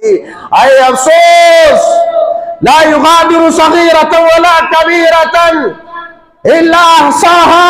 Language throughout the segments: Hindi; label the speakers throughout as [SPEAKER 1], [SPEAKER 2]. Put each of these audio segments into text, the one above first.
[SPEAKER 1] आए अफसोस, ला युगादिरु सगीरतन वला कबीरतन इल्ला अहसाहा।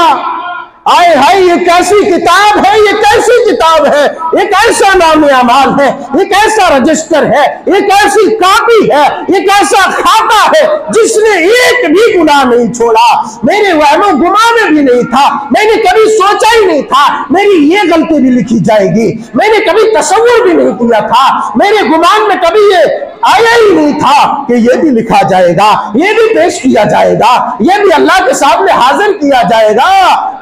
[SPEAKER 1] आए हाय, ये कैसी किताब है, ये कैसी किताब है, एक ऐसा नाम अमाल है, एक ऐसा रजिस्टर है, एक ऐसी कॉपी है, एक ऐसा खाता है जिसने एक भी गुनाह नहीं छोड़ा। मेरे वहमो गुमा में भी नहीं था, मैंने कभी सोचा ही नहीं था मेरी ये गलती भी लिखी जाएगी, मैंने कभी तसव्वुर भी नहीं किया था, मेरे गुमान में कभी ये आया ही नहीं था कि ये भी लिखा जाएगा, ये भी पेश किया जाएगा, ये भी अल्लाह के सामने हाजिर किया जाएगा।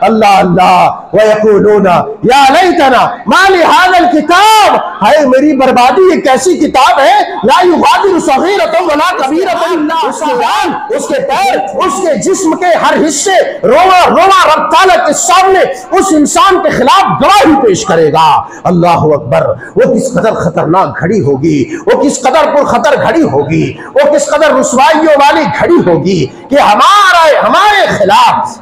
[SPEAKER 1] अल्लाह अल्लाह व यक़ूलूना या लैतना मा लिहाज़ल किताब। हाय मेरी बर्बादी, ये कैसी किताब है, ला युगादिरु सगीरतन वला कबीरतन इल्ला अहसाहा। उसके पैर, उसके जिस्म के हर हिस्से, रोवा रोवा रब ताला के सामने उस इंसान के खिलाफ गवाही पेश करेगा। अल्लाह अकबर। वो किस कदर खतरनाक घड़ी होगी, वो किस कदर पुरखतर घड़ी होगी, वो किस कदर रुसवाइयों वाली घड़ी होगी कि हमारे खिलाफ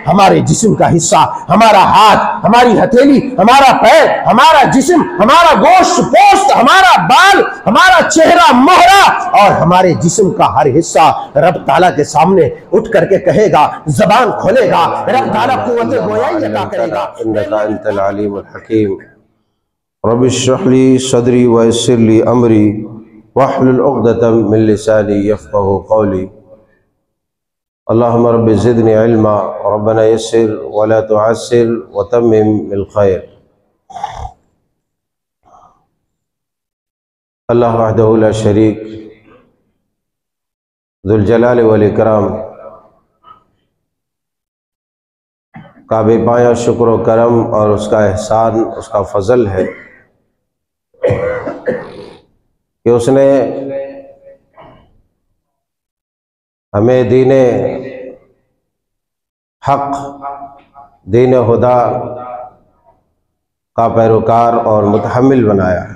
[SPEAKER 1] हमारे जिस्म का हिस्सा, हमारा हाथ, हमारी हथेली, हमारा पैर, हमारा जिस्म, हमारा गोश्त पोस्ट, हमारा बाल, हमारा चेहरा मोहरा और हमारे जिस्म का हर हिस्सा रब ताला के सामने उठ करके कहेगा, जबान खोलेगा, रब ताला कुव्वत गोयाई अता करेगा।
[SPEAKER 2] इन्नका अंतल अलीमुल हकीम। रब्बि इश्रह ली सदरी व यस्सिर ली अमरी वहलुल उक़दतम मिन लिसानी यफ़क़हू क़ौली। अल्लाहुम्मा रब्बि ज़िदनी इल्मा रब्बना यस्सिर व ला तुअस्सिर व तम्मिम बिल खैर। अल्लाह वहदहु ला शरीक ज़ुल जलाल वल इकराम का बेपाया शुक्र व करम और उसका एहसान, उसका फ़ज़ल है कि उसने हमें दीने हक़, दीने हुदा का पैरोकार और मुतहम्मिल बनाया है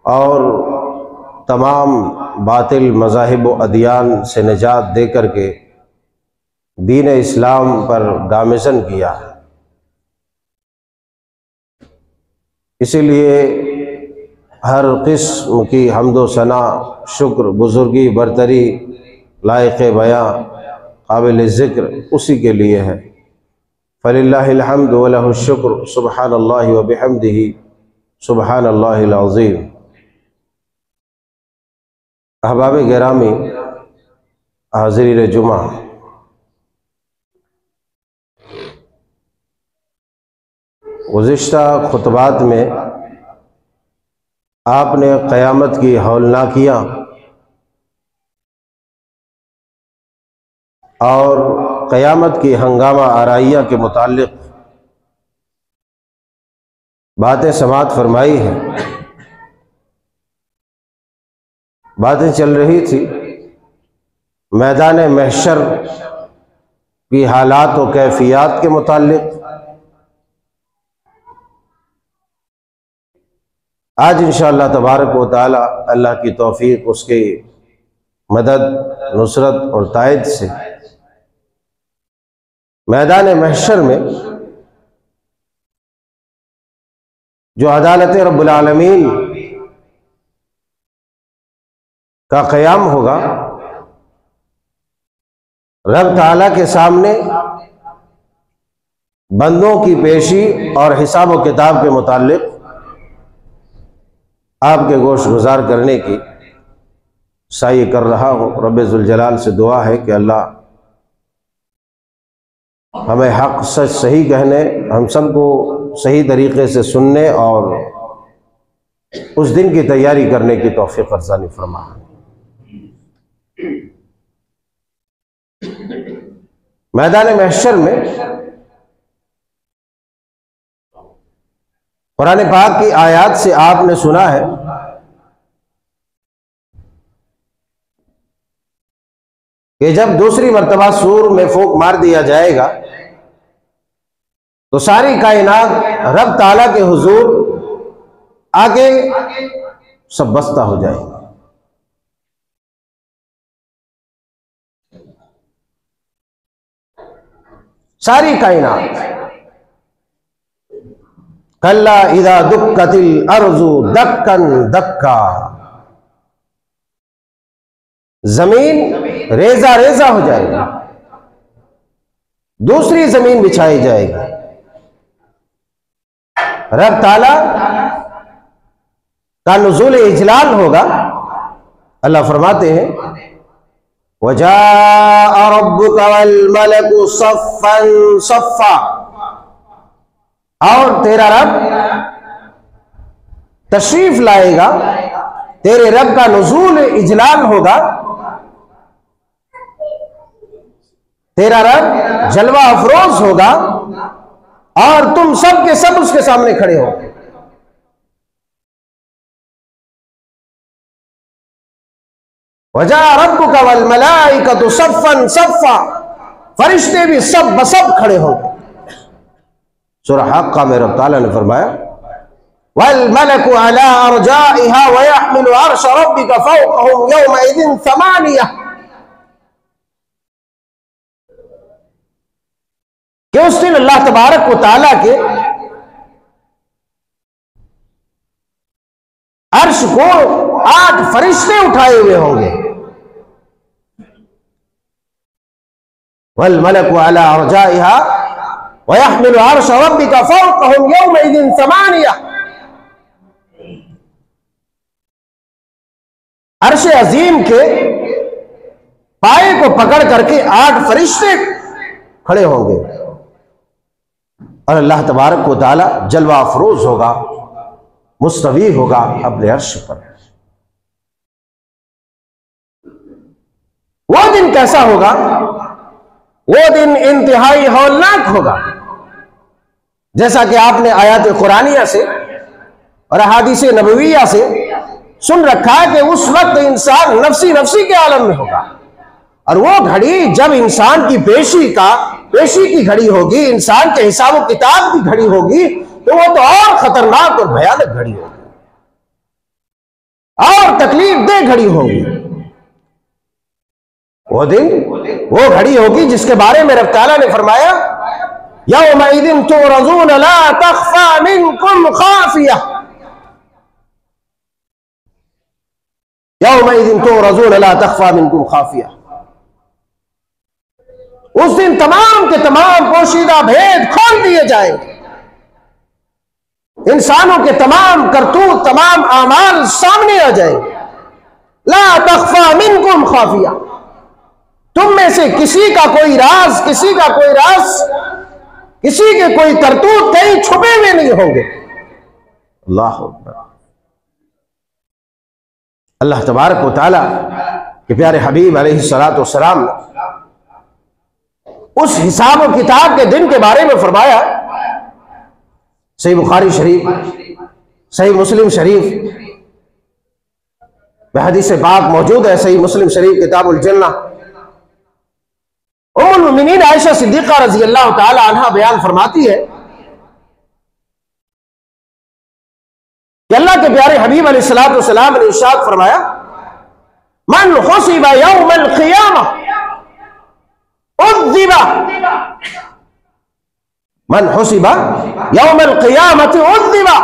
[SPEAKER 2] और तमाम बातिल मज़ाहिब व अदियान से निजात दे करके दीन इस्लाम पर गामज़न किया है। इसीलिए हर किस्म की हम्दो सना, शुक्र, बुज़ुर्गी, बरतरी, लायक़ बयां, काबिल ज़िक्र उसी के लिए है। फ़लिल्लाहिल हम्दु व लहुश शुक्र सुब्हानल्लाहि व बिहम्दिही सुब्हानल्लाहिल अज़ीम। अहबाब गिरामी, हाज़िरीन जुमा, गुज़िश्ता खुतबात में आपने क़यामत की हौलनाकियाँ और क़यामत की हंगामा आराइयाँ के मुताल्लिक़ बातें समाअत फरमाई हैं। बातें चल रही थी मैदान महशर की हालात व कैफियत के मुताल्लिक़। आज इंशाअल्लाह तबारक व तआला अल्लाह की तौफीक, उसकी मदद, नुसरत और तायद से मैदान महशर में जो अदालत रब्बुल आलमीन का क़याम होगा, रब ताला के सामने बंदों की पेशी और हिसाब व किताब के मुताल्लिक़ आपके गोश गुजार करने की साई कर रहा हूँ। रब्बे ज़ुल जलाल से दुआ है कि अल्लाह हमें हक़ सच सही कहने, हम सबको सही तरीक़े से सुनने और उस दिन की तैयारी करने की तौफ़ीक़ अर्ज़ानी फरमा। मैदान महशर में कुरान पाक की आयत से आपने सुना है कि जब दूसरी मर्तबा सूर में फूंक मार दिया जाएगा तो सारी कायनात रब ताला के हुजूर आगे सब बस्ता हो जाएगी। सारी कायनात, कल्ला इदा दुक्कतिल अर्ज़ु दक्कन दक्का, जमीन रेजा रेजा हो जाएगी, दूसरी जमीन बिछाई जाएगी। रब ताला का नुज़ूल इजलाल होगा। अल्लाह फरमाते हैं वजाअ रब्बुका वल मलकु सफ़्फ़न सफ़्फ़ा, और तेरा रब तशरीफ लाएगा, तेरे रब का नुज़ूल इजलाल होगा, तेरा रब जलवा अफरोज होगा और तुम सब के सब उसके सामने खड़े हो। वजा रब्बुका वल मलाइकतु सफ़्फ़न सफ़्फ़ा, फरिश्ते भी सब बसब खड़े होंगे। सूरह हक़्क़ा में रब ताला ने फरमाया वल मलकु अला अरजाइहा व यहमिलु अर्श रब्बिका फ़ौक़हुम यौमइज़िन समानिया, कि उस दिन अल्लाह तबारक व तआला के अर्श को 8 फरिश्ते उठाए हुए होंगे। वल मलकु अला अरजाइहा व यहमिलु अर्श रब्बिका फ़ौक़हुम यौमइज़िन समानिया, अर्श अजीम के पाए को पकड़ करके 8 फरिश्ते खड़े होंगे और अल्लाह तबारक व तआला जलवा अफरोज होगा, मुस्तवी होगा अपने अर्श पर। वो दिन कैसा होगा? वो दिन इंतहाई हौलनाक होगा। जैसा कि आपने आयत कुरानिया से और अहादीस नबविया से सुन रखा है कि उस वक्त इंसान नफसी नफसी के आलम में होगा, और वो घड़ी जब इंसान की पेशी की घड़ी होगी, इंसान के हिसाब किताब की घड़ी होगी, तो वो तो और खतरनाक और भयानक घड़ी होगी और तकलीफ दे घड़ी होगी। वो दिन वो घड़ी होगी जिसके बारे में रब ताला ने फरमाया यौमइज़िन तुरज़ून ला तख़फ़ा मिनकुम ख़ाफ़िया, यौमइज़िन तुरज़ून ला तख़फ़ा मिनकुम ख़ाफ़िया। उस दिन तमाम के तमाम पोशीदा भेद खोल दिए जाएंगे, इंसानों के तमाम करतूत, तमाम आमाल सामने आ जाएंगे। ला तख़फ़ा मिनकुम ख़ाफ़िया, तुम में से किसी का कोई राज, किसी के कोई करतूत कहीं छुपे हुए नहीं होंगे। अल्लाह अकबर। अल्लाह तबारक व तआला के प्यारे हबीब अलैहिस्सलातु वस्सलाम ने उस हिसाब और किताब के दिन के बारे में फरमाया। सही बुखारी शरीफ, सही मुस्लिम शरीफ में हदीस पाक मौजूद है। सही मुस्लिम शरीफ किताबुल जन्ना, उम्मुल मोमिनीन आयशा सिद्दीक़ा रज़ी अल्लाह ताला अन्हा बयान फरमाती है कि अल्लाह के प्यारे हबीब अलैहिस्सलातु वस्सलाम ने इरशाद फरमाया मन हुसिबा यौमल क़ियामह उज़्ज़िबा, मन हुसिबा यौमल क़ियामति उज़्ज़िबा,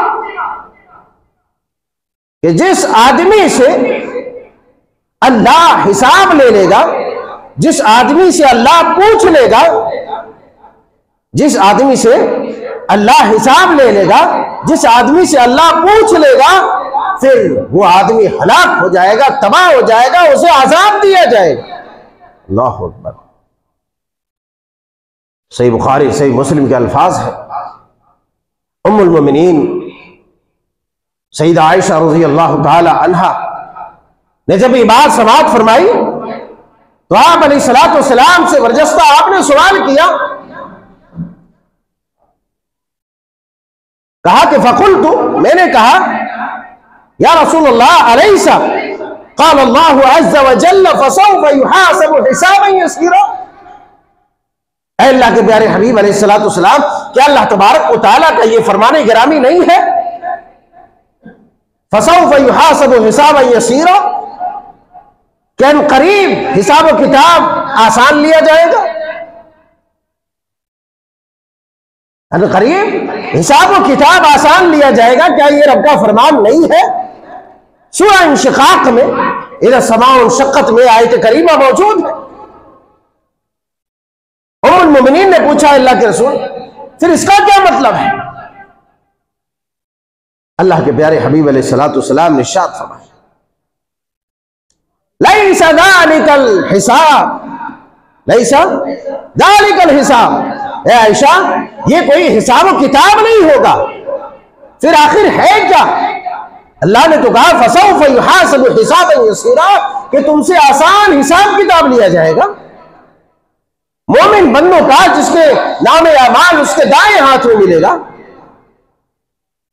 [SPEAKER 2] कि जिस आदमी से अल्लाह हिसाब ले लेगा, जिस आदमी से अल्लाह पूछ लेगा, जिस आदमी से अल्लाह हिसाब ले लेगा, जिस आदमी से अल्लाह पूछ लेगा, फिर वो आदमी हलाक हो जाएगा, तबाह हो जाएगा, उसे अज़ाब दिया जाएगा। अल्लाहु अकबर। सही बुखारी, सही मुस्लिम के अल्फाज है। उम्मुल मोमिनीन सईदा आयशा रज़ी अल्लाह ताला अन्हा ने जब ये बात समाअत फरमाई तो आप अलैहिस्सलातु वस्सलाम से बरजस्ता आपने सवाल किया, कहा कि फ़क़ुल्तु, मैंने कहा या रसूलल्लाह अलैसा क़ाल अल्लाहु अज़्ज़ व जल्ल फ़सौफ़ युहासबु हिसाबन यसीरा, अल्लाह के प्यारे हबीब अलैहिस्सलातु वस्सलाम, क्या अल्लाह तबारक व तआला का ये फरमाने गिरामी नहीं है फ़सौफ़ युहासबु हिसाबन यसीरा, क्या करीब हिसाब व किताब आसान लिया जाएगा।
[SPEAKER 1] अरे करीब हिसाब व किताब आसान लिया जाएगा, क्या ये रब का फरमान नहीं है? सूरह इंशिकाक में इधर समाउन शक्कत में आयत करीमा मौजूद है। उम्मुल मोमिनीन ने पूछा अल्लाह के रसूल, फिर इसका क्या मतलब है? अल्लाह के प्यारे हबीब अलैहिस्सलातु वस्सलाम ने इरशाद फरमाया, लैसा ज़ालिकल हिसाब, लैसा ज़ालिकल हिसाब। ए आयशा, ये कोई हिसाब किताब नहीं होगा, फिर आखिर है क्या? अल्लाह ने तो कहा फसौफ युहासबु हिसाबन यसीरा, कि तुमसे आसान हिसाब किताब लिया जाएगा। मोमिन बंदों का जिसके नामे अमाल उसके दाएं हाथ में मिलेगा,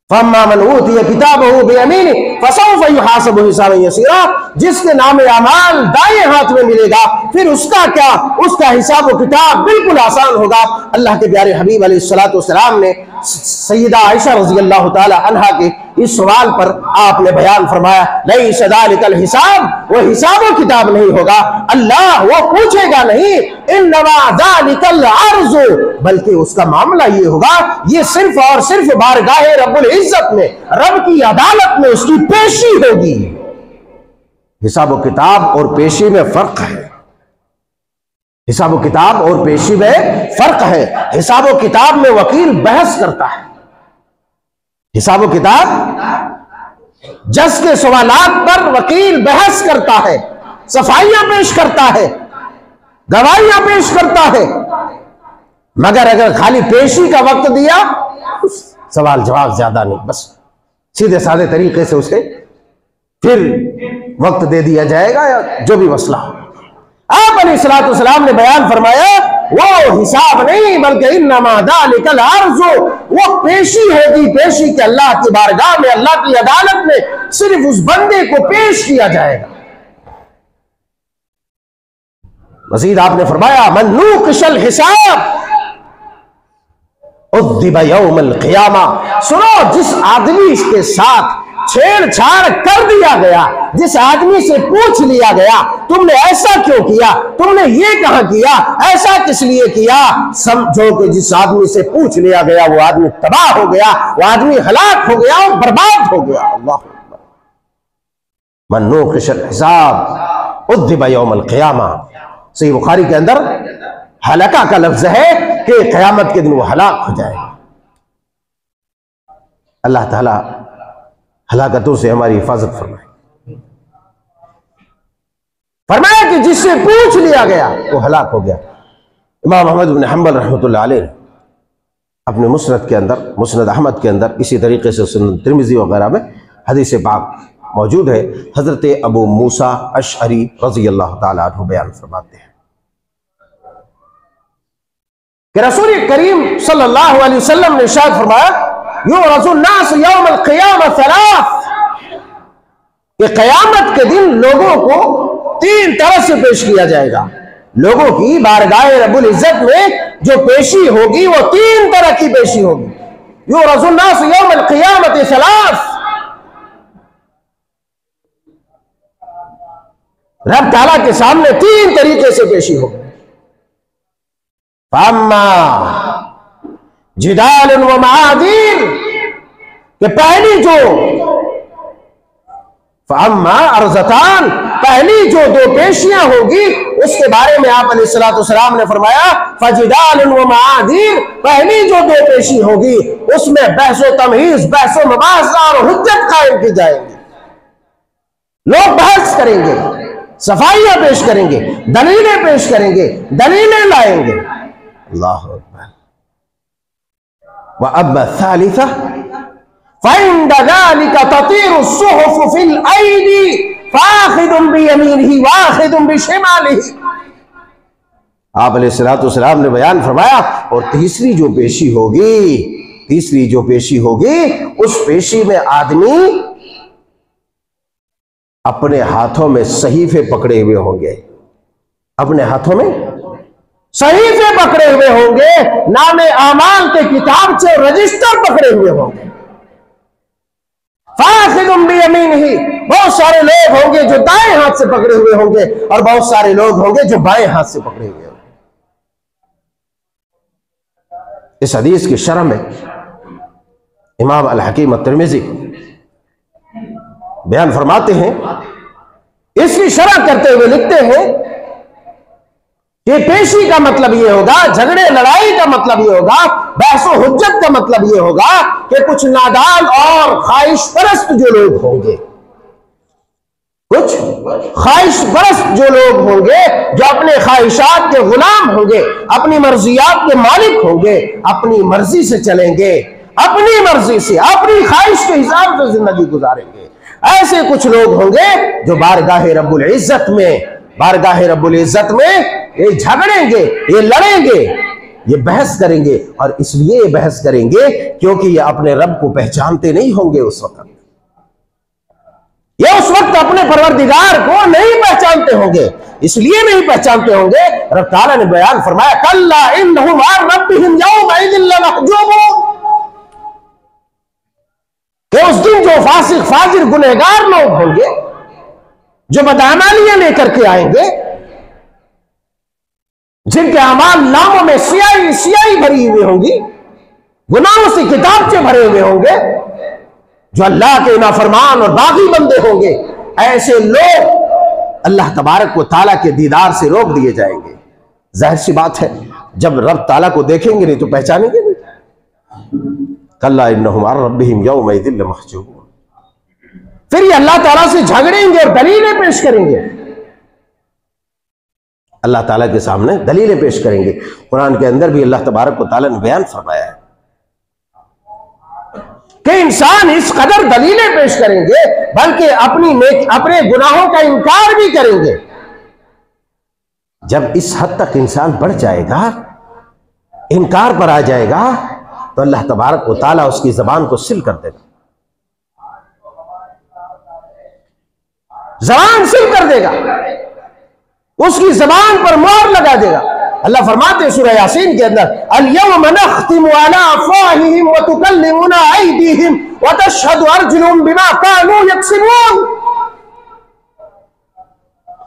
[SPEAKER 1] फम्मा मन ऊतिया किताबहु बियमीनिही फसौफ युहासबु हिसाबन यसीरा, जिसके नामे अमाल दाएं हाथ में मिलेगा फिर उसका क्या, उसका हिसाब व किताब बिल्कुल आसान होगा। अल्लाह के प्यारे हबीब अलैहिस्सलातु वस्सलाम ने सय्यदा आयशा रज़ियल्लाहु ताला अन्हा के इस सवाल पर आपने बयान फरमाया, लैसा ज़ालिकल हिसाब, वो हिसाब व किताब नहीं होगा, अल्लाह वो पूछेगा नहीं, इन्नमा ज़ालिकल अर्ज़ु, बल्कि उसका मामला ये होगा, ये सिर्फ और सिर्फ बारगाहे रब्बुल इज्जत में, रब की अदालत में उसकी पेशी होगी। हिसाब व किताब और पेशी में फर्क है, हिसाब व किताब और पेशी में फर्क है। हिसाब व किताब में वकील बहस करता है, हिसाब व किताब जज के सवालात पर वकील बहस करता है, सफाइयां पेश करता है, गवाहियां पेश करता है, मगर अगर खाली पेशी का वक्त दिया, सवाल जवाब ज्यादा नहीं, बस सीधे साधे तरीके से उसे फिर वक्त दे दिया जाएगा या जो भी मसला हो। आप अलैहिस्सलातु वस्सलाम ने बयान फरमाया, वो हिसाब नहीं बल्कि इन्नमा ज़ालिकल अर्ज़ु, वो पेशी होगी, पेशी के अल्लाह की बारगाह में, अल्लाह की अदालत में सिर्फ उस बंदे को पेश किया जाएगा। मज़ीद आपने फरमाया, मन नुक़िशल हिसाब उद्दिब यौमल क़ियामा, सुनो, जिस आदमी के साथ छेड़छाड़ कर दिया गया, जिस आदमी से पूछ लिया गया तुमने ऐसा क्यों किया, तुमने ये कहां किया, ऐसा किस लिए किया, समझो कि जिस आदमी से पूछ लिया गया वो आदमी तबाह हो गया, वो आदमी हलाक हो गया और बर्बाद हो गया। अल्लाह मन नुक़िशल हिसाब उद्दिब यौमल क़ियामा। सही बुखारी के अंदर हलाका का लफ्ज है कि क़यामत के दिन वो हलाक हो जाएगा। अल्लाह ताला हलाकतों से हमारी हिफाजत फरमाए। फरमाया कि जिससे पूछ लिया गया वो हलाक हो गया। इमाम अहमद बिन हंबल रहमतुल्लाह अलैह अपने मुस्नद के अंदर, मुस्नद अहमद के अंदर, इसी तरीके से सुनन तिरमिज़ी वगैरह में हदीस पाक मौजूद है। हजरत अबू मूसा अशअरी रज़ियल्लाहु ताला अन्हु बयान फरमाते हैं कि रसूल करीम सल्लल्लाहु अलैहि वसल्लम ने इरशाद फरमाया, युरज़ुन नास यौमल क़ियामह सलास, कि क़यामत के दिन लोगों को तीन तरह से पेश किया जाएगा। लोगों की बारगाहे रब्बुल इज्जत में जो पेशी होगी वो तीन तरह की पेशी होगी। युरज़ुन नास यौमल क़ियामह सलास, रब ताला के सामने तीन तरीके से पेशी होगी। फम्मा जिदाल व मआदीर, कि पहली जो फम्मा अर्ज़तान, पहली जो दो पेशियां होगी उसके बारे में आप अलैहिस्सलातु वस्सलाम ने फरमाया, फजिदाल व मआदीर, पहली जो दो पेशी होगी उसमें बहसो तमहीज, बहसो मुबाहसा और हुज्जत कायम की जाएगी। लोग बहस करेंगे, सफाइयां पेश करेंगे, दलीलें पेश करेंगे, दलीलें लाएंगे। अल्लाह अकबर। व अम्मा सालिसा फइंद ज़ालिका ततीरु सुहुफ़ फिल ऐदी फ़ाख़िदुन बियमीनिही वाख़िदुन बिशिमालिही। आप अलैहिस्सलातु वस्सलाम ने बयान फरमाया, और तीसरी जो पेशी होगी, तीसरी जो पेशी होगी उस पेशी में आदमी अपने हाथों में सहीफे पकड़े हुए होंगे, अपने हाथों में सहीफे पकड़े हुए होंगे, नामे आमाल के किताब से रजिस्टर पकड़े हुए होंगे। फ़ाख़िदुन बियमीनिही, बहुत सारे लोग होंगे जो दाएं हाथ से पकड़े हुए होंगे और बहुत सारे लोग होंगे जो बाएं हाथ से पकड़े हुए होंगे।
[SPEAKER 2] इस हदीस की शरह में इमाम अल हकीम तिरमिज़ी बयान फरमाते हैं, इसकी शरह करते हुए लिखते हैं कि पेशी का मतलब यह होगा, झगड़े लड़ाई का मतलब यह होगा, बहस व हुज्जत का मतलब यह होगा कि कुछ नादान और ख्वाहिश परस्त जो लोग होंगे, कुछ ख्वाहिश परस्त जो लोग होंगे, जो अपने ख्वाहिशात के गुलाम होंगे, अपनी मर्जियात के मालिक होंगे, अपनी मर्जी से चलेंगे, अपनी मर्जी से अपनी ख्वाहिश के हिसाब से जिंदगी गुजारेंगे। ऐसे कुछ लोग होंगे जो बारगाह रब्बुल इज्जत में ये झगड़ेंगे, ये लड़ेंगे, ये बहस करेंगे। और इसलिए ये बहस करेंगे क्योंकि ये अपने रब को पहचानते नहीं होंगे। उस वक्त अपने परवरदिगार को नहीं पहचानते होंगे। इसलिए नहीं पहचानते होंगे, रब ताला ने बयान फरमाया, कल्ला इन्नहुम अन रब्बिहिम यौमइज़िन लमहजूबून, कि उस दिन जो फासिक फाजिर गुनहगार लोग होंगे, जो बदअमालियां लेकर के आएंगे, जिनके अमाल नामों में स्याही भरी हुई होंगी, गुनाहों से किताबचे भरे हुए होंगे, जो अल्लाह के नाफरमान और बागी बंदे होंगे, ऐसे लोग अल्लाह तबारक व ताला के दीदार से रोक दिए जाएंगे। जाहिर सी बात है, जब रब ताला को देखेंगे नहीं तो पहचानेंगे नहीं। कल्ला इन्नहुम अन रब्बिहिम यौमइज़िन लमहजूबून। फिर ये अल्लाह ताला से झगड़ेंगे और दलीलें पेश करेंगे, अल्लाह ताला के सामने दलीलें पेश करेंगे। कुरान के अंदर भी अल्लाह तबारक व ताला ने बयान फरमाया है कि इंसान इस कदर दलीलें पेश करेंगे, बल्कि अपने गुनाहों का इनकार भी करेंगे। जब इस हद तक इंसान बढ़ जाएगा, इनकार पर आ जाएगा, तो अल्लाह तबारक व ताला उसकी जबान को सिल कर देगा, जबान सिल कर देगा, उसकी जबान पर मोहर लगा देगा। अल्लाह फरमाते हैं सूरह यासीन के अंदर, अल-यौम नख्तिमु अला अफ़वाहिहिम व तुकल्लिमुना अयदीहिम व तशहदु अर्जुलुहुम बिमा कानू यक्सिबून।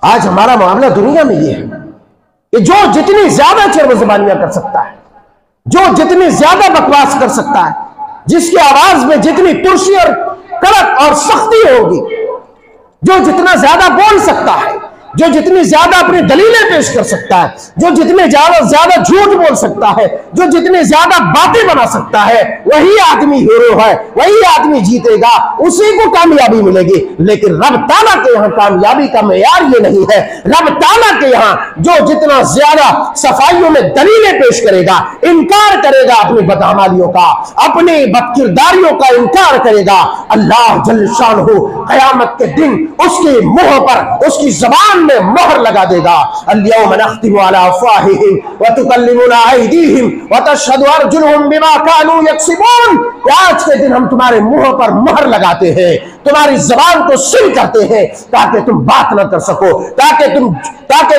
[SPEAKER 2] आज हमारा मामला दुनिया में ये है कि जो जितनी ज्यादा चरबज़बानियां कर सकता है, जो जितनी ज्यादा बकवास कर सकता है, जिसकी आवाज में जितनी तुर्शी और कड़क और सख्ती होगी, जो जितना ज्यादा बोल सकता है, जो जितनी ज्यादा अपनी दलीलें पेश कर सकता है, जो जितने ज्यादा झूठ बोल सकता है, जो जितने ज्यादा बातें बना सकता है, वही आदमी हीरो है, वही आदमी जीतेगा, उसी को कामयाबी मिलेगी। लेकिन रब ताला के यहाँ कामयाबी का मेयार ये नहीं है। रब ताला के यहाँ जो जितना ज्यादा सफाइयों में दलीलें पेश करेगा, इनकार करेगा अपनी बदअमालियों का, अपनी बदकिरदारियों का इनकार करेगा, अल्लाह जल्ल शानहू क़यामत के दिन उसके मुंह पर, उसकी जबान में मोहर लगा देगा। अल-यौम नख्तिमु अला अफ़वाहिहिम व तुकल्लिमुना अयदीहिम व तशहदु अर्जुलुहुम बिमा कानू यक्सिबून। आज के दिन हम तुम्हारे मुंह पर मोहर लगाते हैं, तुम्हारी जबान को सील करते हैं, ताकि तुम बात न कर सको, ताकि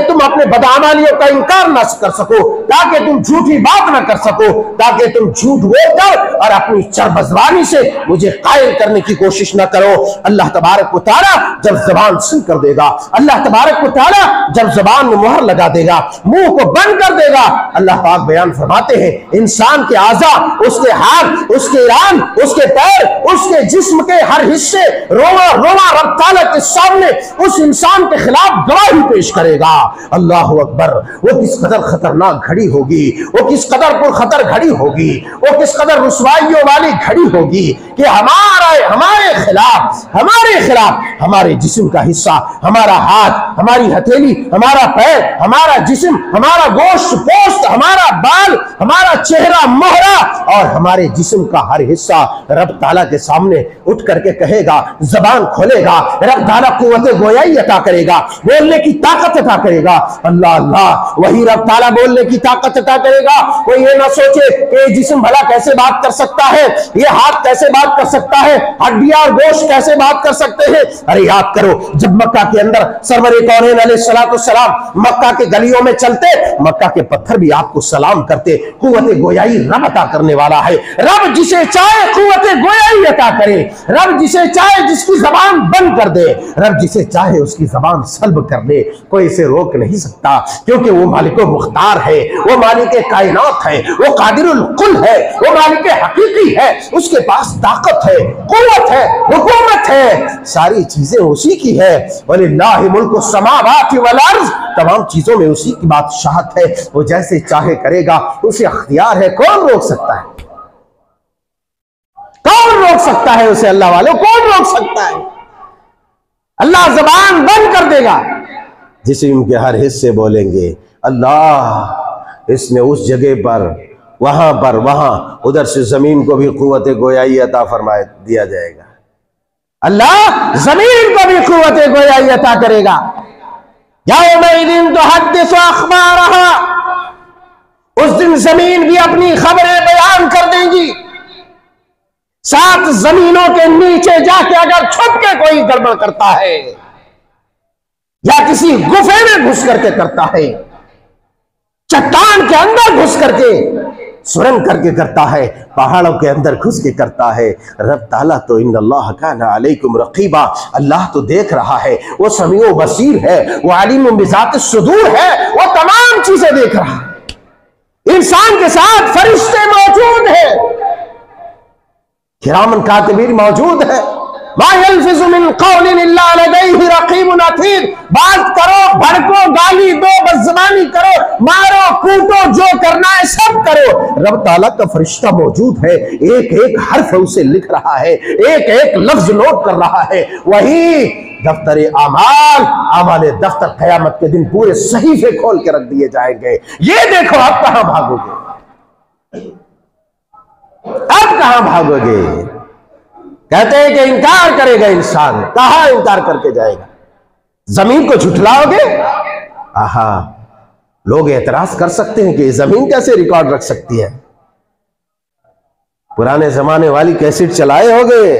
[SPEAKER 2] तुम अपने बदअमालियों का इनकार न कर सको, ताकि तुम झूठी बात न कर सको, ताकि तुम झूठ बोलकर और अपनी चरबज़बानी से मुझे कायल करने की कोशिश न करो। अल्लाह तबारक व तआला जब जबान सील कर देगा, अल्लाह तबारक व तआला जब जबान में मोहर लगा देगा, मुंह को बंद कर देगा, अल्लाह पाक बयान फरमाते हैं, इंसान के आज़ा, उसके हाथ, उसके रान, उसके पैर, उसके जिस्म के हर हिस्से रोवा रोवा रब ताला के सामने उस इंसान के खिलाफ गवाही पेश करेगा। अल्लाह अकबर। वो किस कदर खतरनाक घड़ी होगी, वो किस कदर पुरखतर घड़ी होगी, वो किस कदर रुसवाइयों वाली घड़ी होगी कि हमारे खिलाफ हमारे जिस्म का हिस्सा, हमारा हाथ, हमारी हथेली, हमारा पैर, हमारा जिस्म, हमारा गोश्त पोस्ट, हमारा बाल, हमारा चेहरा मोहरा और हमारे जिस्म का हर हिस्सा रब ताला के सामने उठ करके कहेगा, जबान खोलेगा, रब ताला कुव्वत गोयाई अता करेगा, बोलने की ताकत अता करेगा। अल्लाह अल्लाह, वही रब ताला बोलने की ताकत अता करेगा। कोई ये ना सोचे कि जिस्म भला कैसे बात कर सकता है, ये हाथ कैसे बात कर सकता है, हड्डियां और गोश्त कैसे बात कर सकते हैं। अरे याद करो, जब मक्का के अंदर सरवर कौनैन अलैहिस्सलाम मक्का के गलियों में चलते, मक्का के पत्थर भी आपको सलाम करते। कुव्वत गोयाई रब अता करने वाला है। रब जिसे चाहे कुव्वत गोयाई
[SPEAKER 1] अता करे। रब जिसे चाहे जिसकी जबान बंद कर दे, रब जिसे चाहे उसकी जबान सल्ब कर दे, कोई इसे रोक नहीं सकता, क्योंकि वो मालिक मुख्तार है, वो मालिक कायनात है, वो कादिरुल कुल है, वो मालिक हकीकी है, उसके पास ताकत है, कुव्वत है, हुकूमत है, सारी चीजें उसी की है। वलिल्लाहि मुल्कु समावाति वल अर्ज़, तमाम चीजों में उसी की बादशाहत है, वो जैसे चाहे करेगा, उसे अख्तियार है। कौन रोक सकता है? कौन रोक सकता है उसे? अल्लाह वालों, कौन रोक सकता है? अल्लाह जबान बंद कर देगा।
[SPEAKER 2] जिस्म के हर हिस्से बोलेंगे अल्लाह, इसने उस जगह पर, वहां पर, वहां, उधर से जमीन को भी कुव्वत गोयाई अता फरमाए दिया जाएगा।
[SPEAKER 1] अल्लाह जमीन को भी कुव्वत गोयाई अता करेगा। यौमइज़िन तुहद्दिसु अख़बारहा, उस दिन जमीन भी अपनी खबरें बयान कर देंगी। 7 जमीनों के नीचे जाके अगर छुप के कोई गड़बड़ करता है, या किसी गुफे में घुस करके करता है, चट्टान के अंदर घुस करके, सुरंग करके करता है, पहाड़ों के अंदर घुस के करता है, रब ताला तो इन्नल्लाह काना अलैकुम रक़ीबा, अल्लाह तो देख रहा है, वो समीउ बसीर है, वो अलीमुम बिज़ाति सुदूर है, वो तमाम चीजें देख रहा है। इंसान के साथ फरिश्ते मौजूद हैं, किरामन कातिबीन मौजूद है। मा यल्फिज़ु मिन क़ौलिन इल्ला लदैहि रक़ीबुन अतीद, बात करो, भड़को, गाली दो, बदज़बानी करो, मारो, कूटो, जो करना है सब करो, रब ताला का फरिश्ता मौजूद है, एक एक हर्फ उसे लिख रहा है, एक एक लफ्ज नोट कर रहा है। वही दफ्तर आमाल, आमाल दफ्तर क़यामत के दिन पूरे सहीफे खोल के रख दिए जाएंगे। ये देखो आप कहां भागोगे, अब कहां भागोगे? कहते हैं कि इनकार करेगा इंसान, कहां इनकार करके जाएगा? जमीन को झुठलाओगे? आहा, लोग एतराज कर सकते हैं कि जमीन कैसे रिकॉर्ड रख सकती है। पुराने जमाने वाली कैसेट चलाए होगे,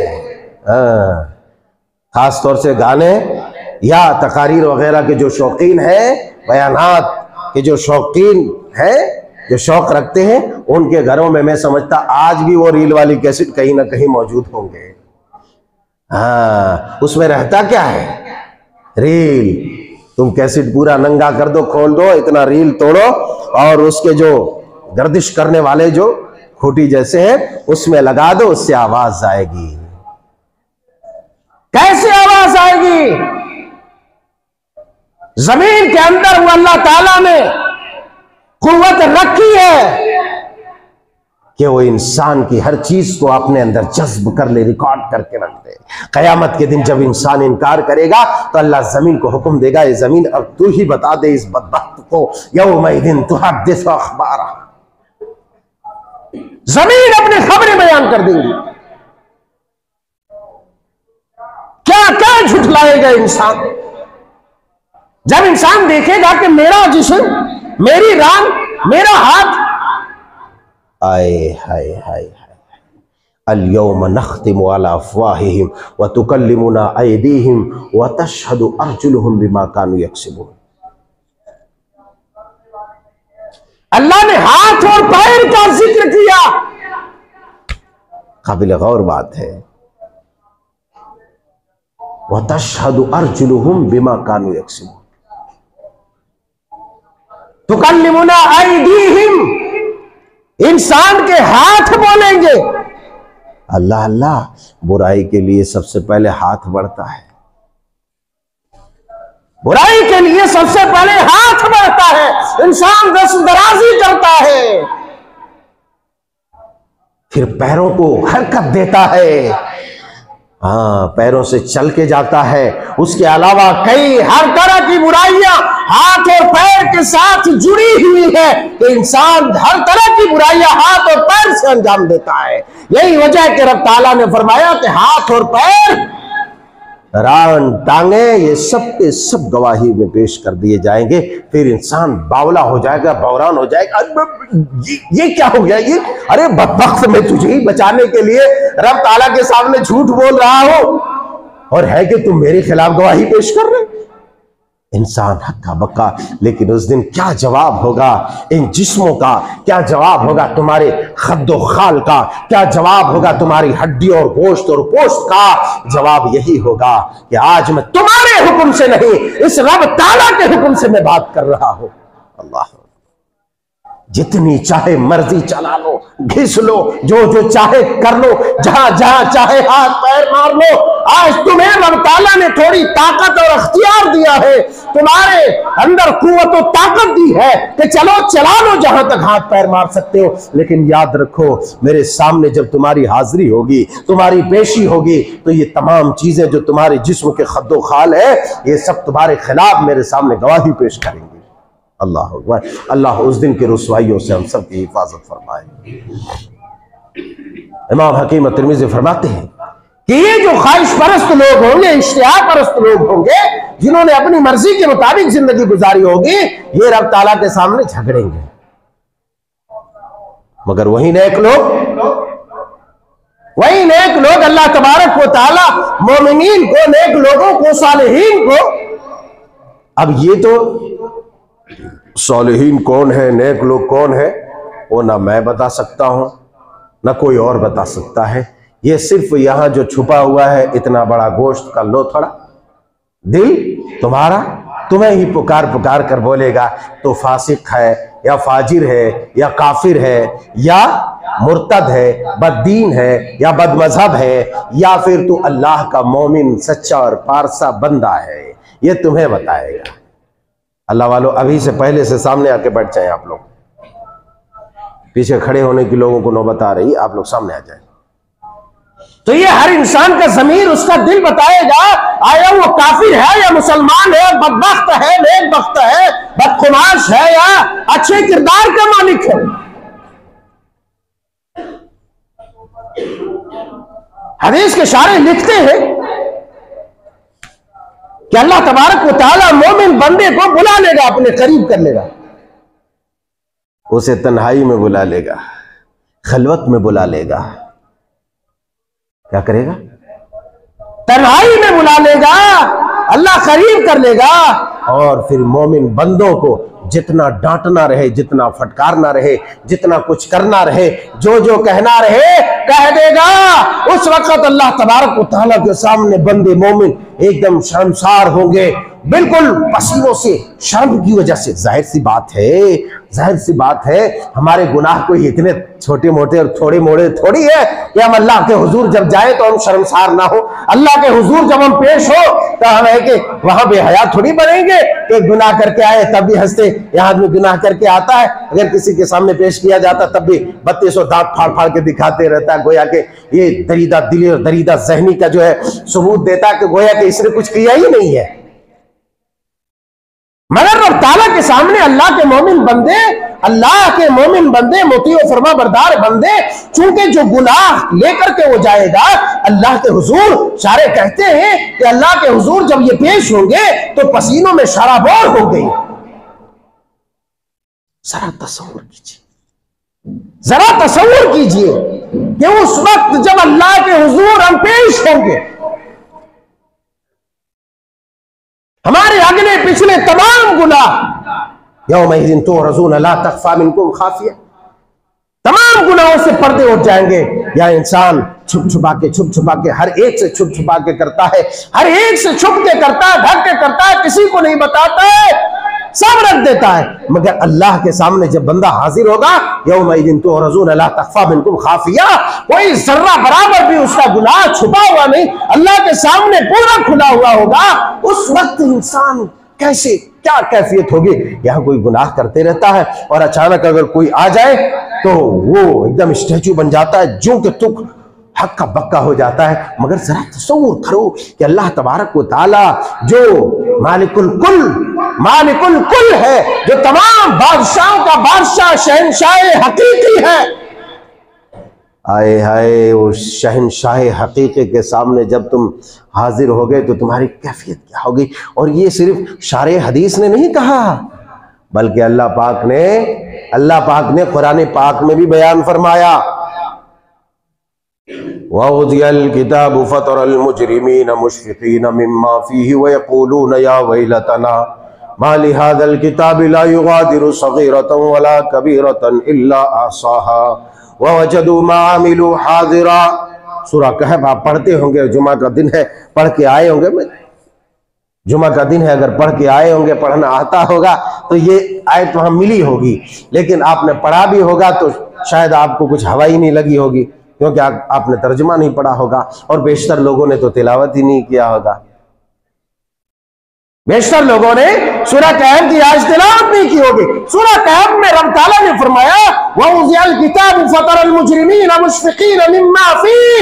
[SPEAKER 1] खास तौर से गाने या तकारीर वगैरह के जो शौकीन है, बयानात के जो शौकीन है, जो शौक रखते हैं, उनके घरों में मैं समझता आज भी वो रील वाली कैसेट कहीं ना कहीं मौजूद होंगे। हाँ, उसमें रहता क्या है? रील। तुम कैसेट पूरा नंगा कर दो, खोल दो, इतना रील तोड़ो, और उसके जो गर्दिश करने वाले जो खूटी जैसे हैं उसमें लगा दो, उससे आवाज आएगी। कैसे आवाज आएगी? जमीन के अंदर वो अल्लाह ताला ने कुव्वत रखी है
[SPEAKER 2] कि वो इंसान की हर चीज को अपने अंदर जज्ब कर ले, रिकॉर्ड करके रख दे। कयामत के दिन जब इंसान इनकार करेगा तो अल्लाह जमीन को हुक्म देगा, ये जमीन अब तू ही बता दे इस बदबख्त को, यौमइज़िन तुहद्दिसु अख़बारहा,
[SPEAKER 1] जमीन अपनी खबरें बयान कर देंगी। क्या क्या झुठलाएगा इंसान? जब इंसान देखेगा कि मेरा जिस्म, मेरी रान, मेरा हाथ,
[SPEAKER 2] आए हाय हाय हाय, अल-यौम नख्तिमु अला अफ़वाहिहिम व तुकल्लिमुना अयदीहिम व तशहदु अर्जुलुहुम बिमा कानू यक्सिबून।
[SPEAKER 1] अल्लाह ने हाथ और पैर का जिक्र किया,
[SPEAKER 2] काबिल गौर बात है। व तशहदु अर्जुलुहुम बिमा कानू यक्सिबून,
[SPEAKER 1] तुकल्लिमुना अयदीहिम, इंसान के हाथ बोलेंगे।
[SPEAKER 2] अल्लाह अल्लाह, बुराई के लिए सबसे पहले हाथ बढ़ता है,
[SPEAKER 1] बुराई के लिए सबसे पहले हाथ बढ़ता है, इंसान दस्तदराजी करता है,
[SPEAKER 2] फिर पैरों को हरकत देता है, हाँ, पैरों से चल के जाता है।
[SPEAKER 1] उसके अलावा कई हर तरह की बुराइयां हाथ और पैर के साथ जुड़ी हुई है, तो इंसान हर तरह की बुराइयां हाथ और पैर से अंजाम देता है। यही वजह है कि रब ताला ने फरमाया कि हाथ और पैर,
[SPEAKER 2] रान, टांगे, ये सब के सब गवाही में पेश कर दिए जाएंगे। फिर इंसान बावला हो जाएगा, बौरान हो जाएगा, ये क्या हो गया? ये अरे बदबख्त, मैं तुझे ही बचाने के लिए रब ताला के सामने झूठ बोल रहा हूं, और है कि तुम मेरे खिलाफ गवाही पेश कर रहे। इंसान हक्का बक्का, लेकिन उस दिन क्या जवाब होगा इन जिस्मों का, क्या जवाब होगा तुम्हारे खद्दो खाल का, क्या जवाब होगा तुम्हारी हड्डी और गोश्त और पोस्ट का? जवाब यही होगा कि आज मैं तुम्हारे हुक्म से नहीं, इस रब ताला के हुक्म से मैं बात कर रहा हूं। अल्लाह, जितनी चाहे मर्जी चला लो, घिस लो, जो जो चाहे कर लो, जहां जहां चाहे हाथ पैर मार लो। आज तुम्हें रब ताला ने थोड़ी ताकत और अख्तियार दिया है, तुम्हारे अंदर कुव्वत और ताकत दी है कि चलो चला लो जहां तक हाथ पैर मार सकते हो। लेकिन याद रखो, मेरे सामने जब तुम्हारी हाजिरी होगी, तुम्हारी पेशी होगी, तो ये तमाम चीजें जो तुम्हारे जिस्म के खद्दो खाल है, ये सब तुम्हारे खिलाफ मेरे सामने गवाही पेश करेंगे। अल्लाह अकबर। अल्लाह उस दिन की रुसवाइयों से हम सब की हिफाजत फरमाए। इमाम हकीम तिरमिज़ी फरमाते हैं कि ये जो ख्वाहिश परस्त लोग होंगे, इश्तिहा परस्त लोग होंगे, जिन्होंने अपनी मर्जी के मुताबिक जिंदगी गुजारी होगी, ये रब ताला के सामने झगड़ेंगे। मगर वही नेक लोग अल्लाह तबारक व तआला मोमिनीन को, नेक लोगों को, सालिहीन को, अब ये तो सालिहीन कौन है, नेक लोग कौन है, वो ना मैं बता सकता हूं, ना कोई और बता सकता है। ये सिर्फ यहां जो छुपा हुआ है इतना बड़ा गोश्त का लोथड़ा दिल तुम्हारा तुम्हें ही पुकार पुकार कर बोलेगा तो फासिक है या फाजिर है या काफिर है या मुर्तद है, बददीन है या बदमजहब है, या फिर तू अल्लाह का मोमिन सच्चा और पारसा बंदा है, ये तुम्हें बताएगा। अल्लाह वालों, अभी से पहले से सामने आके बैठ जाए। आप लोग पीछे खड़े होने की लोगों को नौबत आ रही, आप लोग सामने आ जाए। तो ये हर इंसान का ज़मीर, उसका दिल बताएगा, आया वो काफिर है या मुसलमान है, बदबख्त है, नेकबख्त है, बदखुमाश है या अच्छे किरदार का मालिक है। हदीस के शारे लिखते हैं कि अल्लाह तबारक व तआला मोमिन बंदे को बुला लेगा, अपने करीब कर लेगा, उसे तन्हाई में बुला लेगा, खलवत में बुला लेगा। क्या करेगा? तन्हाई में बुला लेगा, अल्लाह करीब कर लेगा, और फिर मोमिन बंदों को जितना डांटना रहे, जितना फटकारना रहे, जितना कुछ करना रहे, जो जो कहना रहे कह देगा। उस वक्त अल्लाह तबारक व तआला के सामने बंदे मोमिन एकदम शर्मसार होंगे, बिल्कुल पसीनों से, शर्म की वजह से। जाहिर सी बात है हमारे गुनाह कोई इतने छोटे मोटे और थोड़े मोड़े थोड़ी है कि हम अल्लाह के हुजूर जब जाए तो हम शर्मसार ना हो। अल्लाह के हुजूर जब हम पेश हो तो हम है कि वहां बेहया थोड़ी बनेंगे कि गुनाह करके आए तब भी हंसते। यह आदमी गुनाह करके आता है, अगर किसी के सामने पेश किया जाता तब भी 3200 दांत फाड़ फाड़ के दिखाते रहता है, गोया के ये दरीदा दिली और दरीदा जहनी का जो है सबूत देता है कि गोया कि इसने कुछ किया ही नहीं है। मगर रब ताला के सामने अल्लाह के मोमिन बंदे मोती और फरमा बरदार बंदे, चूंकि जो गुनाह लेकर के वो जाएगा अल्लाह के हुजूर, सारे कहते हैं कि अल्लाह के हुजूर जब ये पेश होंगे तो पसीनों में शराबोर हो गई। जरा तसव्वुर कीजिए कि उस वक्त जब अल्लाह के हुजूर हम पेश होंगे, हमारे अगले पिछले तमाम गुनाह यौमइज़िन तुअरज़ून ला तख़फ़ा मिनकुम खाफ़िया, तमाम गुनाहों से पर्दे उठ जाएंगे। या इंसान छुप छुपा के हर एक से छुप छुपा के करता है, हर एक से छुप के करता है, ढक के करता है, किसी को नहीं बताता है, सब रख देता है। मगर अल्लाह के सामने जब बंदा हाजिर होगा, यौमइज़िन तुअरज़ून ला तख़फ़ा मिनकुम खाफ़िया, कोई जर्रा बराबर भी उसका गुनाह छुपा हुआ नहीं, अल्लाह के सामने पूरा खुला हुआ होगा। उस वक्त इंसान कैसे, क्या कैफियत होगी? यहां कोई गुनाह करते रहता है और अचानक अगर कोई आ जाए तो वो एकदम स्टैचू बन जाता है, जो कि तुक हक्का बक्का हो जाता है। मगर जरा तसव्वुर करो कि अल्लाह तबारक व तआला जो मालिकुल कुल है, जो तमाम बादशाहों का बादशाह, शहनशाह हकीकी है, आए हाय वो शहनशाह हकीकी के सामने जब तुम हाजिर हो गए तो तुम्हारी कैफियत क्या होगी? और ये सिर्फ शारे हदीस ने नहीं कहा, बल्कि अल्लाह पाक ने कुरान पाक में भी बयान फरमाया, वउज़ियल किताबु फतरल मुजरिमीन मुशफ़िक़ीन मिम्मा फ़ीहि व यक़ूलून या वैलतना मा लिहाज़ल किताबि ला युगादिरु सगीरतन वला कबीरतन इल्ला अहसाहा व वजदू मा अमिलू हाज़िरा। सूरा कहफ आप पढ़ते होंगे, जुमा का दिन है, पढ़ के आए होंगे। जुमा का दिन है, अगर पढ़ के आए होंगे, पढ़ना आता होगा तो ये आयत वहां मिली होगी, लेकिन आपने पढ़ा भी होगा तो शायद आपको कुछ हवा ही नहीं लगी होगी, क्योंकि आपने तर्जुमा नहीं पढ़ा होगा और बेशतर लोगों ने तो तिलावत ही नहीं किया होगा। बेशतर लोगों ने सूरह कहफ की आज तिलावत नहीं की होगी। सूरह कहफ में रब ताला ने फरमाया वउज़िअल किताब फतरल मुजरिमीन मुश्फिकीन मिम्मा फीह।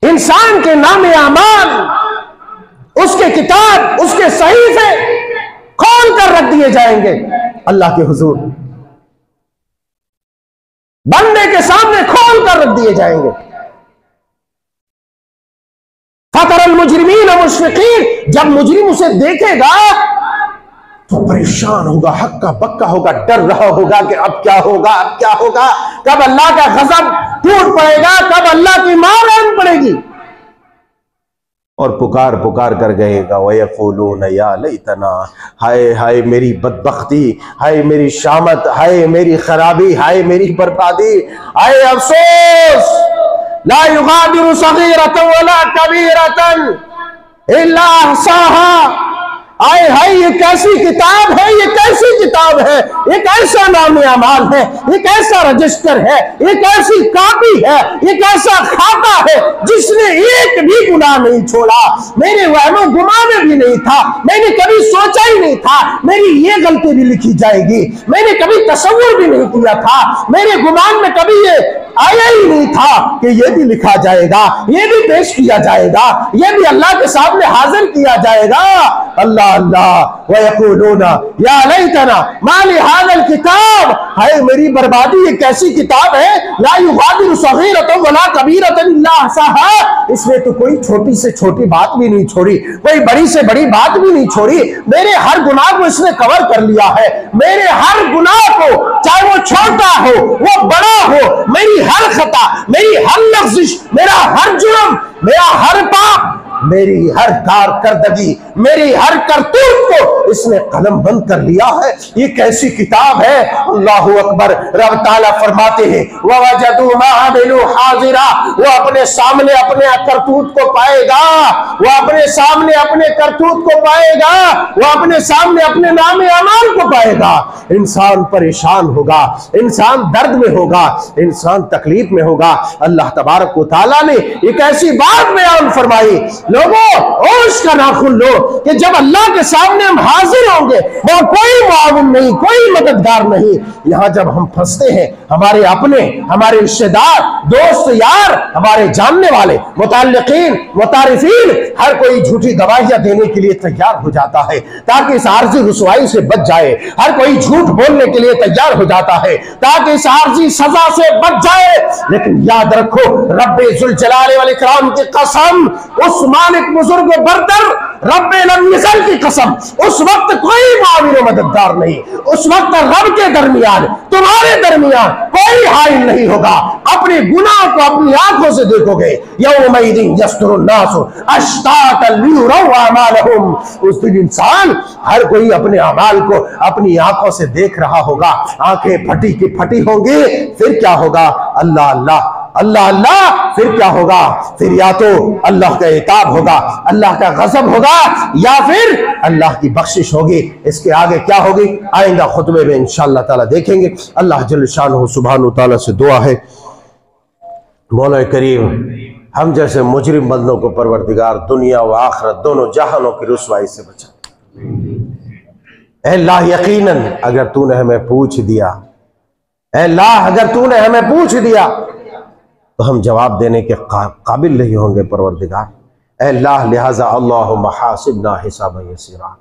[SPEAKER 2] इंसान के नामे अमाल, उसके किताब, उसके सहीफे खोल कर रख दिए जाएंगे अल्लाह के हुजूर, बंदे के सामने खोल कर रख दिए जाएंगे। फतरल मुजरिमीन मुश्फिकीन, जब मुजरिम उसे देखेगा तो परेशान होगा, हक्का बक्का होगा, डर रहा होगा कि अब क्या होगा, अब क्या होगा, कब अल्लाह का गजब टूट पड़ेगा, कब अल्लाह की मार आन पड़ेगी। और पुकार पुकार कर गएगा वयक़ूलून या लैतना, हाय हाय मेरी बदबख्ती, हाय मेरी शामत, हाय मेरी खराबी, हाय मेरी बर्बादी, हाय अफसोस। ला युगादिरु सगीरतन वला कबीरतन इल्ला अहसाहा। आए हाय ये कैसी किताब है, ये कैसी किताब है, एक ऐसा नाम अमाल है, एक ऐसा रजिस्टर है, एक ऐसी कॉपी है, एक ऐसा खाता है जिसने एक भी गुनाह नहीं छोड़ा। मेरे वहमो गुमा में भी नहीं था, मैंने कभी सोचा ही नहीं था मेरी ये गलती भी लिखी जाएगी, मैंने कभी तसव्वुर भी नहीं किया था, मेरे गुमान में कभी ये आया ही नहीं था कि ये भी लिखा जाएगा, ये भी पेश किया जाएगा, ये भी अल्लाह के सामने हाजिर किया जाएगा। अल्लाह अल्लाह वयक़ूलून या लैतना मा लिहाज़ल किताब, हाय मेरी बर्बादी, ये कैसी किताब है, ला युगादिरु सगीरतन वला कबीरतन इल्ला अहसाहा। इसमें तो कोई छोटी से छोटी बात भी नहीं छोड़ी, कोई बड़ी से बड़ी बात भी नहीं छोड़ी। मेरे हर गुनाह को इसने कवर कर लिया है, मेरे हर गुनाह को, चाहे वो छोटा हो वो बड़ा हो, मेरी हर खता, मेरी हर लफ्ज़िश, मेरा हर जुर्म, मेरा हर पाप, मेरी हर कारकर्दगी, मेरी हर करतूत को इसने कलम बंद कर लिया है। ये कैसी किताब है। अल्लाहु अकबर। रब ताला फरमाते हैं ववजदू मा अमिलू हाजिरा, वो अपने सामने अपने करतूत को पाएगा, वो अपने सामने अपने करतूत को पाएगा, वो अपने सामने अपने नाम अमाल को पाएगा। इंसान परेशान होगा, इंसान दर्द में होगा, इंसान तकलीफ में होगा। अल्लाह तबारक व तआला ने एक ऐसी बात बयान फरमाई, लोगों होश का नाखुन लो कि जब अल्लाह के सामने हम हाजिर होंगे वहां कोई मुआविन नहीं, कोई मददगार नहीं। यहां जब हम फंसते हैं, हमारे अपने, हमारे रिश्तेदार, दोस्त यार, हमारे जानने वाले, मुताल्लिकीन, मुतारिफीन, हर कोई झूठी गवाहियां देने के लिए तैयार हो जाता है ताकि इस आर्जी रुसवाई से बच जाए। हर कोई झूठ बोलने के लिए तैयार हो जाता है ताकि इस आर्जी सजा से बच जाए। लेकिन याद रखो, रब्बे जुल जलाल वल इकराम की कसम, उस मालिक बुजुर्ग बरतर रब्बे लम यज़ल की कसम, उस वक्त कोई मुआविन मददगार नहीं, उस वक्त रब के दरमियान, तुम्हारे दरमियान कोई हाइल नहीं होगा। अपने गुनाह को अपनी आंखों से देखोगे। यौमइज़िन यस्दुरुन नासु अश्तातन लियुरौ अमालहुम, उस दिन इंसान हर कोई अपने अमाल को अपनी आंखों से देख रहा होगा, आंखें फटी की फटी होंगी। फिर क्या होगा? अल्लाह अल्लाह अल्लाह अल्लाह। फिर क्या होगा? फिर या तो अल्लाह का इताब होगा, अल्लाह का गजब होगा, या फिर अल्लाह की बख्शिश होगी। इसके आगे क्या होगी आइंदा खुतबे में इंशाअल्लाह ताला देखेंगे। अल्लाह जल्ल शानहु सुब्हानहु ताला से दुआ है, मौला करीम हम जैसे मुजरिम बंदों को परवरदिगार दुनिया व आखिरत दोनों जहानों की रुसवाई से बचा। अल्लाह यकीनन अगर तूने हमें पूछ दिया, अल्लाह अगर तूने हमें पूछ दिया तो हम जवाब देने के काबिल नहीं होंगे परवरदिगार। अल्लाह लिहाजा अल्लाहुम्मा हासिबना हिसाबन यसीरा।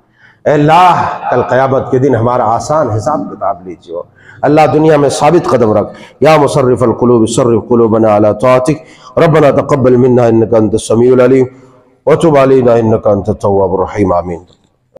[SPEAKER 2] अल्लाह कल क़यामत के दिन हमारा आसान हिसाब किताब लीजिए। अल्लाह दुनिया में साबित कदम रख। या मुसर्रिफल क़ुलूब सर्रिफ क़ुलूबना अला ताअतिक रब्बना तक़ब्बल मिन्ना इन्नका अंतस समीउल अलीम व तुब अलैना इन्नका अंतत तव्वाबुर रहीम। आमीन।